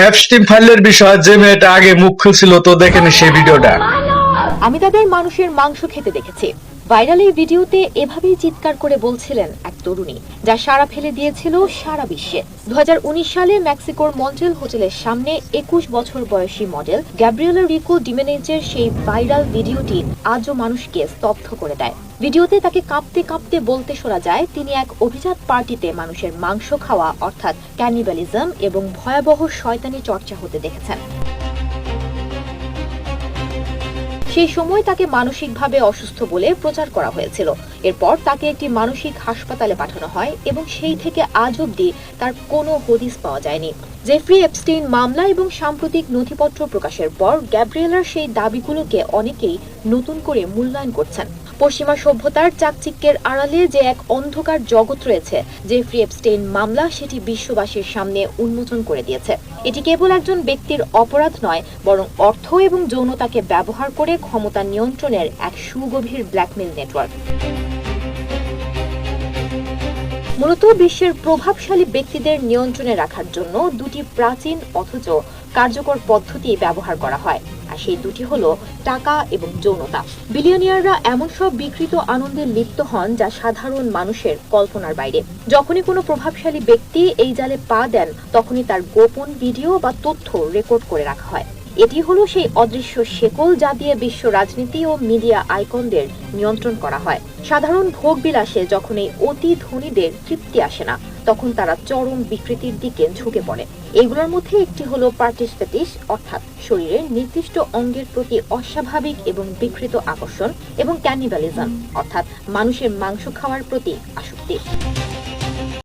Epstein ফাইলের বিষয়ে যে মেয়েটা আগে মুখ খুলছিল তো দেখেন সেই ভিডিওটা। আমি তাদের মানুষের মাংস খেতে দেখেছি। ভাইরাল এই ভিডিওতে এভাবেই চিৎকার করে বলছিলেন এক তরুণী, যা সাড়া ফেলে দিয়েছিল সারা বিশ্বে। 2019 সালে মেক্সিকোর মন্ট্রিল হোটেলের সামনে 21 বছর বয়সী মডেল গ্যাব্রিয়েলা রিকো ডিমেনেজের সেই ভাইরাল ভিডিওটি আজও মানুষকে স্তব্ধ করে দেয়। ভিডিওতে তাকে কাঁপতে কাঁপতে বলতে শোনা যায় তিনি এক অভিজাত পার্টিতে মানুষের মাংস খাওয়া অর্থাৎ ক্যানিবালিজম এবং ভয়াবহ শয়তানি চর্চা হতে দেখেছেন। সেই সময় তাকে মানসিকভাবে অসুস্থ বলে প্রচার করা হয়েছিল। এরপর তাকে একটি মানসিক হাসপাতালে পাঠানো হয় এবং সেই থেকে আজ অবধি তার কোনো হদিস পাওয়া যায়নি। জেফ্রি এপস্টিন মামলা এবং সাম্প্রতিক নথিপত্র প্রকাশের পর গ্যাব্রিয়েলার সেই দাবিগুলোকে অনেকেই নতুন করে মূল্যায়ন করছেন। পশ্চিমা সভ্যতার চাকচিক্যের আড়ালে যে এক অন্ধকার জগৎ রয়েছে, জেফ্রি এপস্টিন মামলা সেটি বিশ্ববাসীর সামনে উন্মোচন করে দিয়েছে। এটি কেবল একজন ব্যক্তির অপরাধ নয়, বরং অর্থ এবং যৌনতাকে ব্যবহার করে ক্ষমতা নিয়ন্ত্রণের এক সুগভীর ব্ল্যাকমেইল নেটওয়ার্ক। মূলত বিশ্বের প্রভাবশালী ব্যক্তিদের নিয়ন্ত্রণে রাখার জন্য দুটি প্রাচীন অথচ কার্যকর পদ্ধতি ব্যবহার করা হয়, আর সেই দুটি হলো টাকা এবং যৌনতা। বিলিয়নিয়াররা এমন সব বিকৃত আনন্দে লিপ্ত হন যা সাধারণ মানুষের কল্পনার বাইরে। যখনই কোনো প্রভাবশালী ব্যক্তি এই জালে পা দেন, তখনই তার গোপন ভিডিও বা তথ্য রেকর্ড করে রাখা হয়। এটি হলো সেই অদৃশ্য শেকল যা দিয়ে বিশ্ব রাজনীতি ও মিডিয়া আইকনদের নিয়ন্ত্রণ করা হয়। সাধারণ ভোগ বিলাসে যখন এই অতি ধনীদের তৃপ্তি আসে না, তখন তারা চরম বিকৃতির দিকে ঝুঁকে পড়ে। এগুলোর মধ্যে একটি হলো পার্টিস, অর্থাৎ শরীরের নির্দিষ্ট অঙ্গের প্রতি অস্বাভাবিক এবং বিকৃত আকর্ষণ, এবং ক্যানিবালিজম, অর্থাৎ মানুষের মাংস খাওয়ার প্রতি আসক্তি।